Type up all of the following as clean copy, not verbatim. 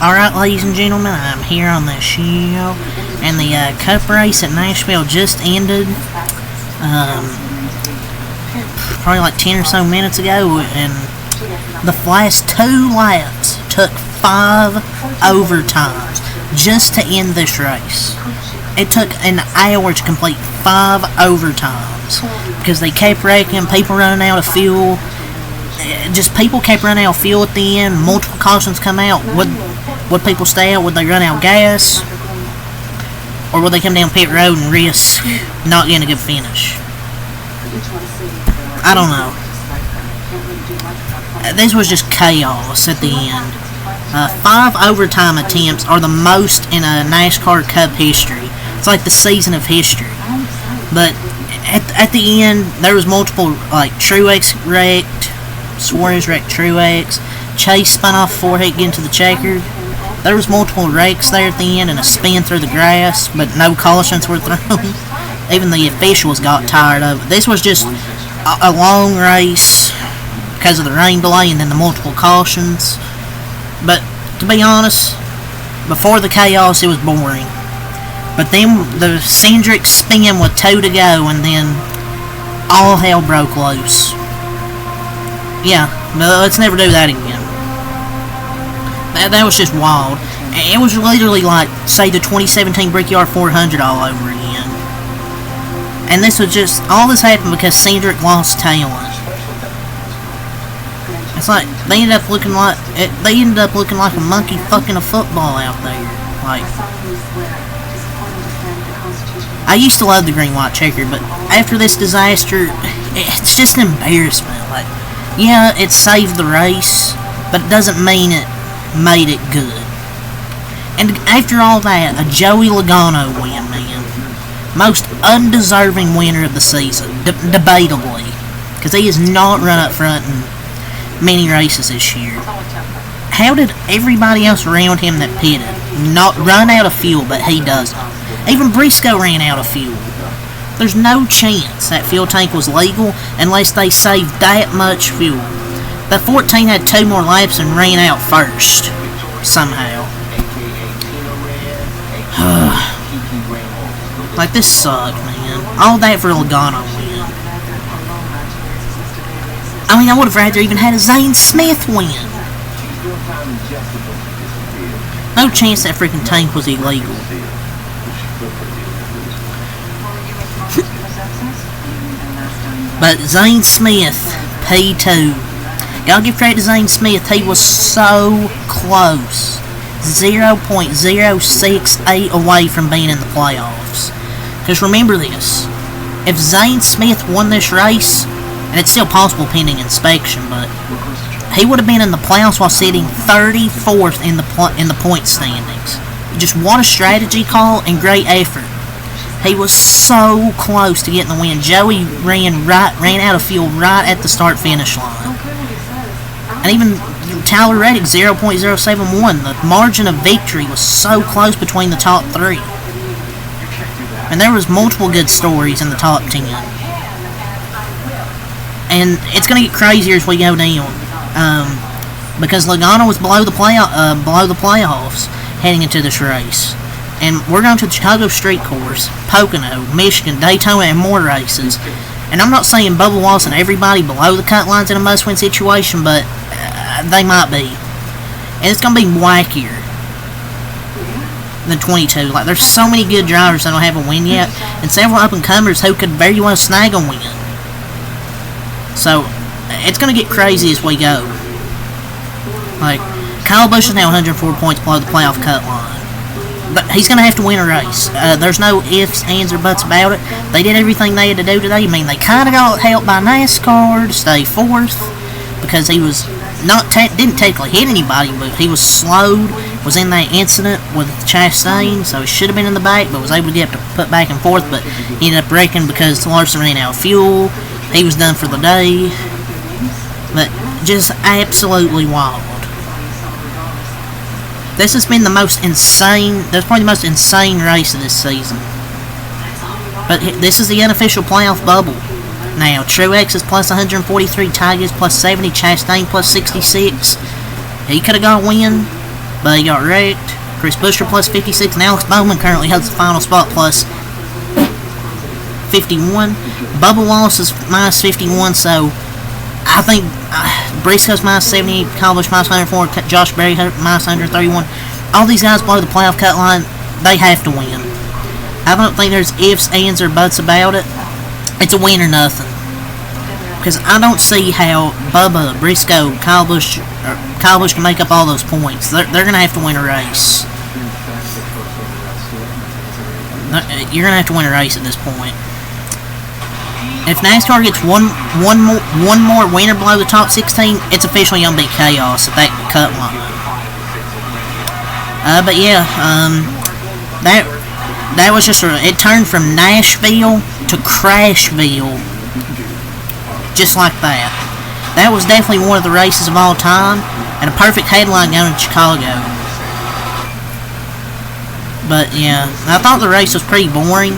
Alright, ladies and gentlemen, I'm here on the show, and the Cup race at Nashville just ended, probably like 10 or so minutes ago, and the last 2 laps took 5 overtimes just to end this race. It took an hour to complete 5 overtimes, because they kept wrecking, people running out of fuel. Just people kept running out of fuel at the end. Multiple cautions come out. Would people stay out? Would they run out of gas? Or would they come down pit road and risk not getting a good finish? I don't know. This was just chaos at the end. 5 overtime attempts are the most in a NASCAR Cup history. It's like the season of history. But at the end, there was multiple, like, Truex wrecked, Suarez wrecked Truex, Chase spun off forehead getting to the checkered. There was multiple wrecks there at the end and a spin through the grass, but no cautions were thrown. Even the officials got tired of it. This was just a long race because of the rain delay and then the multiple cautions. But to be honest, before the chaos, it was boring. But then the Cindric spin with 2 to go, and then all hell broke loose. Yeah, but let's never do that again. That was just wild. It was literally like, say, the 2017 Brickyard 400 all over again. And this was just, all this happened because Cindric lost talent. It's like, they ended up looking like a monkey fucking a football out there. Like, I used to love the green-white checker, but after this disaster, it's just an embarrassment. Like, yeah, it saved the race, but it doesn't mean it made it good. And after all that, a Joey Logano win, man. Most undeserving winner of the season, debatably. Because he has not run up front in many races this year. How did everybody else around him that pitted not run out of fuel, but he doesn't? Even Briscoe ran out of fuel. There's no chance that fuel tank was legal unless they saved that much fuel. The 14 had 2 more laps and ran out first, somehow. Like, this sucked, man. All that for a Logano win. I mean, I would have rather even had a Zane Smith win. No chance that freaking tank was illegal. But Zane Smith, P2. Gotta give credit to Zane Smith. He was so close. 0.068 away from being in the playoffs. Because remember this. If Zane Smith won this race, and it's still possible pending inspection, but he would have been in the playoffs while sitting 34th in the point standings. Just what a strategy call and great effort. He was so close to getting the win. Joey ran out of fuel right at the start-finish line. And even Tyler Reddick, 0.071. The margin of victory was so close between the top 3. And there was multiple good stories in the top 10. And it's going to get crazier as we go down. Because Logano was below the playoffs heading into this race. And we're going to the Chicago Street Course, Pocono, Michigan, Daytona, and more races. And I'm not saying Bubba Wallace and everybody below the cut line's in a must-win situation, but they might be. And it's going to be wackier than 22. Like, there's so many good drivers that don't have a win yet, and several up-and-comers who could very well snag a win. So, it's going to get crazy as we go. Like, Kyle Busch is now 104 points below the playoff cut line. But he's going to have to win a race. There's no ifs, ands, or buts about it. They did everything they had to do today. I mean, they kind of got helped by NASCAR to stay 4th because he was didn't technically hit anybody, but he was slowed, was in that incident with Chastain, so he should have been in the back, but was able to get put back and forth, but he ended up wrecking because Larson ran out of fuel. He was done for the day. But just absolutely wild. This has been the most insane, that's probably the most insane race of this season. But this is the unofficial playoff bubble. Now, Truex is plus 143, Tigers plus 70, Chastain plus 66. he could have got a win, but he got wrecked. Chris Buescher plus 56, and Alex Bowman currently has the final spot plus 51. Bubba Wallace is minus 51, so I think Briscoe's minus 70, Kyle Busch minus 104, Josh Berry minus 131. All these guys below the playoff cut line, they have to win. I don't think there's ifs, ands, or buts about it. It's a win or nothing. Because I don't see how Bubba, Briscoe, Kyle Busch can make up all those points. They're going to have to win a race. You're going to have to win a race at this point. If NASCAR gets one more winner below the top 16, it's officially going to be chaos at that cut line. But yeah, that was just it turned from Nashville to Crashville. Just like that. That was definitely one of the races of all time, and a perfect headline going to Chicago. But yeah, I thought the race was pretty boring.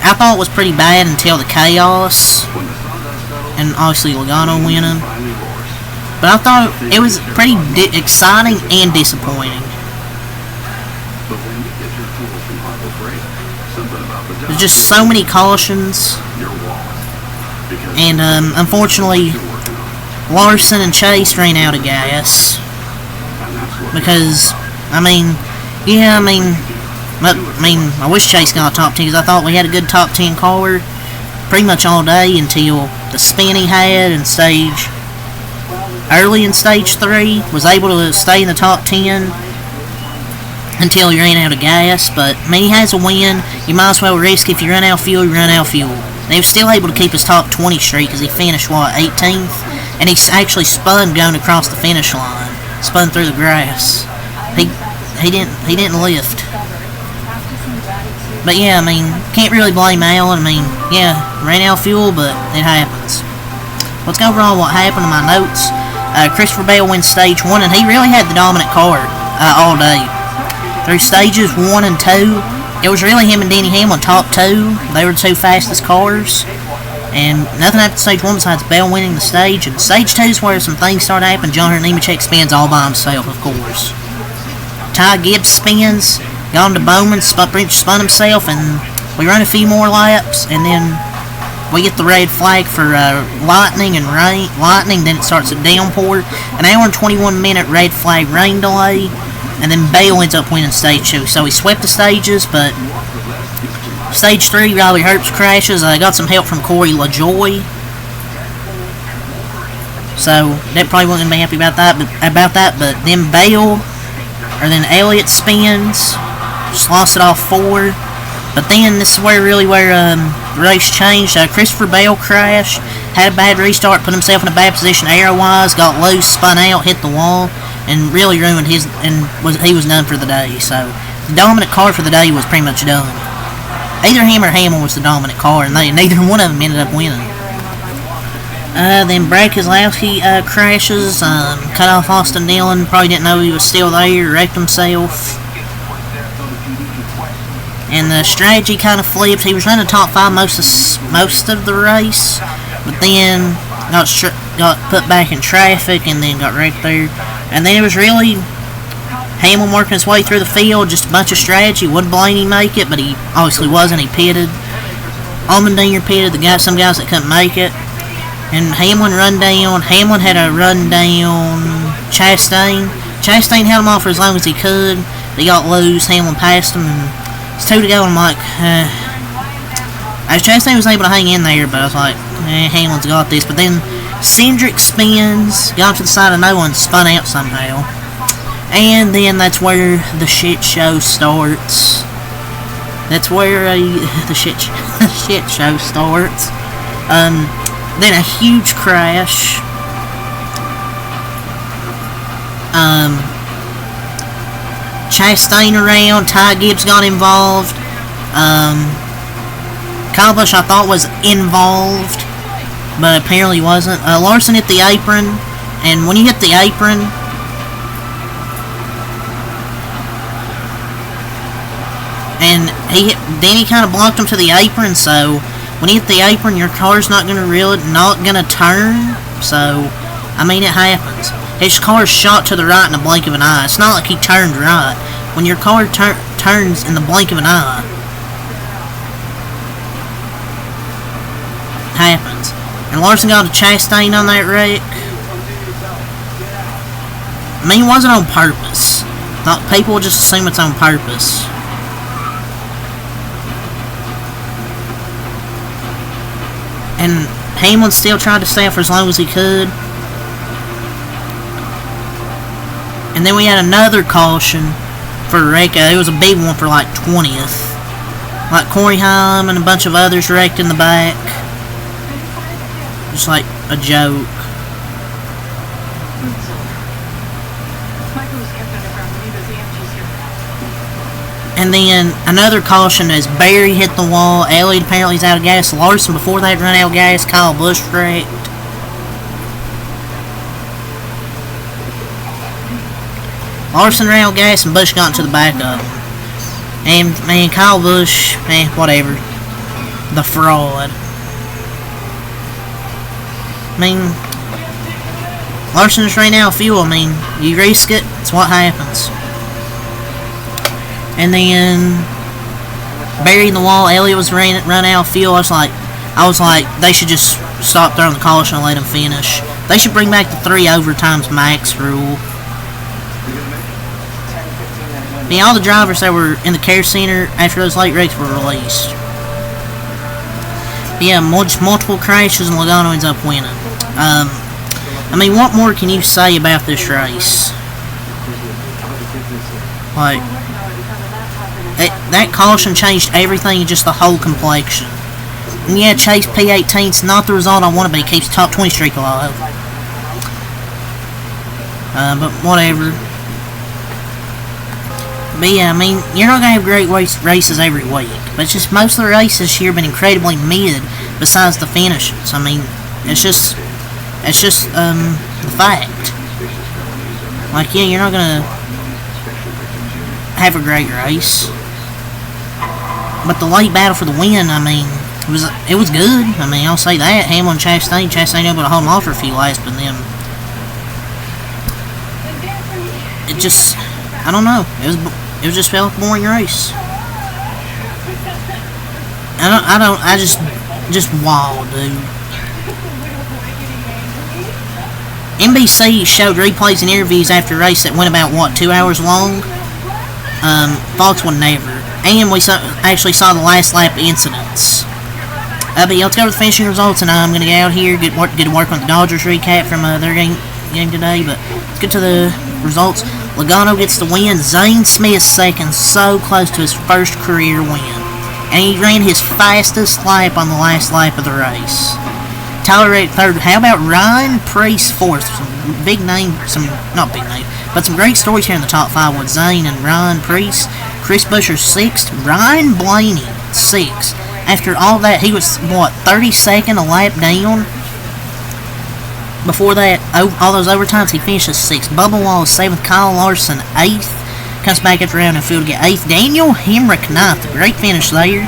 I thought it was pretty bad until the chaos, and obviously Logano winning. But I thought it was pretty exciting and disappointing. There's just so many cautions. And unfortunately, Larson and Chase ran out of gas. Because, I wish Chase got a top 10 because I thought we had a good top 10 car pretty much all day until the spin he had in early in stage 3. Was able to stay in the top 10 until he ran out of gas. But, he has a win. You might as well risk if you run out of fuel, you run out of fuel. And he was still able to keep his top 20 streak because he finished, 18th? And he actually spun going across the finish line. Spun through the grass. He didn't lift. But yeah, can't really blame Allen. Ran out of fuel, but it happens. Let's go over all what happened in my notes. Christopher Bell wins stage 1, and he really had the dominant car all day. Through stages 1 and 2, it was really him and Denny Hamlin top 2. They were the 2 fastest cars. And nothing happened stage 1 besides Bell winning the stage. And stage 2 is where some things started happening. John Hurt Nemechek spins all by himself, of course. Ty Gibbs spins, got him to Bowman, spun himself, and we run a few more laps, and then we get the red flag for lightning and rain. Lightning, then it starts a downpour. An hour and 21 minute red flag rain delay, and then Bale ends up winning stage 2. So he swept the stages, but stage 3, Riley Herbst crashes. I got some help from Corey LaJoie. So that probably wasn't going to be happy about that. But then then Elliott spins, just lost it off 4. But then this is where the race changed. Christopher Bell crashed, had a bad restart, put himself in a bad position aero-wise, got loose, spun out, hit the wall, and really ruined he was done for the day. So the dominant car for the day was pretty much done. Either him or Hamilton was the dominant car, and neither one of them ended up winning. Then Brad Keselowski crashes, cut off Austin Dillon, probably didn't know he was still there, wrecked himself. And the strategy kind of flipped. He was running top 5 most of the race, but then got put back in traffic and then got wrecked there. And then it was really Hamilton working his way through the field, just a bunch of strategy. Wouldn't Blaney make it, but he obviously wasn't. He pitted. Allmendinger pitted. Some guys that couldn't make it. And Hamlin run down. Hamlin had a run down Chastain. Chastain held him off for as long as he could. They got loose. Hamlin passed him, and it's 2 to go. And I'm like, Chastain was able to hang in there, but I was like, Hamlin's got this. But then Cindric spins, got to the side of no one, spun out somehow. And then that's where the shit show starts. That's where the shit show starts. Then a huge crash. Chastain around. Ty Gibbs got involved. Kyle Busch I thought was involved, but apparently wasn't. Larson hit the apron, and when you hit the apron, and Danny kind of blocked him to the apron, so when you hit the apron, your car's not gonna turn. So, it happens. His car shot to the right in the blink of an eye. It's not like he turned right. When your car turns in the blink of an eye, it happens. And Larson got a Chastain on that wreck. I mean, it wasn't on purpose. People will just assume it's on purpose. And Hamlin still tried to stay for as long as he could. And then we had another caution for Rekka. It was a big one for like 20th. Like Corey Haim and a bunch of others wrecked in the back. Just like a joke. And then another caution as Barry hit the wall. Elliott apparently is out of gas. Larson, before they run out of gas. Kyle Busch wrecked. Larson ran out of gas and Busch got into the back of him. And, man, Kyle Busch, whatever. The fraud. I mean, Larson just ran out of fuel. I mean, you risk it, it's what happens. And then Barry in the wall. Elliott was run out of fuel. I was like, they should just stop throwing the caution and let him finish. They should bring back the 3 overtimes max rule. I mean, all the drivers that were in the care center after those late wrecks were released. But yeah, multiple crashes and Logano ends up winning. I mean, what more can you say about this race? Like, that caution changed everything, just the whole complexion. And yeah, Chase P18's not the result I want to be. Keeps the top 20 streak alive. But whatever. But yeah, I mean, you're not going to have great races every week. But it's just most of the races here have been incredibly mid, besides the finishes. I mean, it's just the fact. Like, yeah, you're not going to have a great race. But the late battle for the win, I mean, it was good. I mean, I'll say that. Hamlin and Chastain able to hold them off for a few laps, but then it just, I don't know. It was just felt like a boring race. Just wild, dude. NBC showed replays and interviews after a race that went about, 2 hours long? Fox would never. And we actually saw the last lap incidents. But yeah, let's go to the finishing results, and I'm going to get out here, get to work on the Dodgers recap from their game today, but let's get to the results. Logano gets the win. Zane Smith second, so close to his first career win. And he ran his fastest lap on the last lap of the race. Tyler Reddick third. How about Ryan Preece fourth? Some big name, not big name, but some great stories here in the top 5 with Zane and Ryan Preece. Chris Buescher sixth. Ryan Blaney sixth. After all that, he was, 32nd a lap down? Before that, all those overtimes, he finished as 6th. Bubba Wallace 7th. Kyle Larson 8th. Comes back after round and field to get 8th. Daniel Hemrick 9th. Great finish there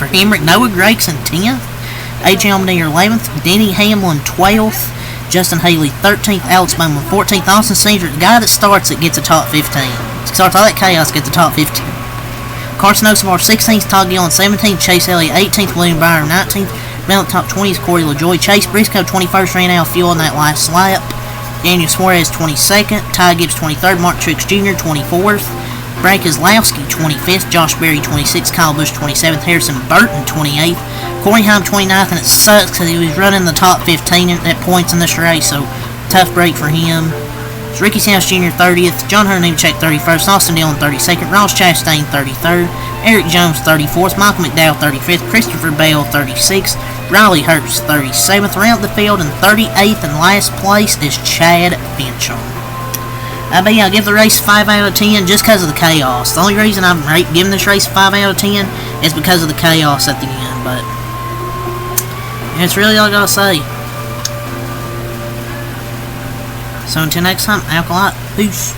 for Hemrick. Noah Gragson 10th. A.J. Allmendinger 11th. Denny Hamlin 12th. Justin Haley 13th. Alex Bowman 14th. Austin Cindric, the guy that starts it, gets a top 15. Starts all that chaos, gets a top 15. Carson Osavar 16th. Todd Gillen 17th. Chase Elliott 18th. William Byron 19th. Round the top 20 is Corey LaJoie. Chase Briscoe 21st, ran out of fuel in that last lap. Daniel Suarez 22nd. Ty Gibbs 23rd. Mark Truex Jr. 24th. Brad Keselowski 25th. Josh Berry 26th. Kyle Busch 27th. Harrison Burton 28th. Corey Haim 29th, and it sucks because he was running the top 15 at points in this race, so tough break for him. It's Ricky Stenhouse Jr. 30th. John Hunter Nemechek 31st. Austin Dillon 32nd. Ross Chastain 33rd. Eric Jones 34th. Michael McDowell 35th. Christopher Bell 36th. Riley Herbst 37th. Around the field, and 38th in last place is Chad Bencham. But yeah, I'll give the race 5 out of 10 just because of the chaos. The only reason I'm giving this race 5 out of 10 is because of the chaos at the end, but that's really all I gotta say. So until next time, Alkalite, peace.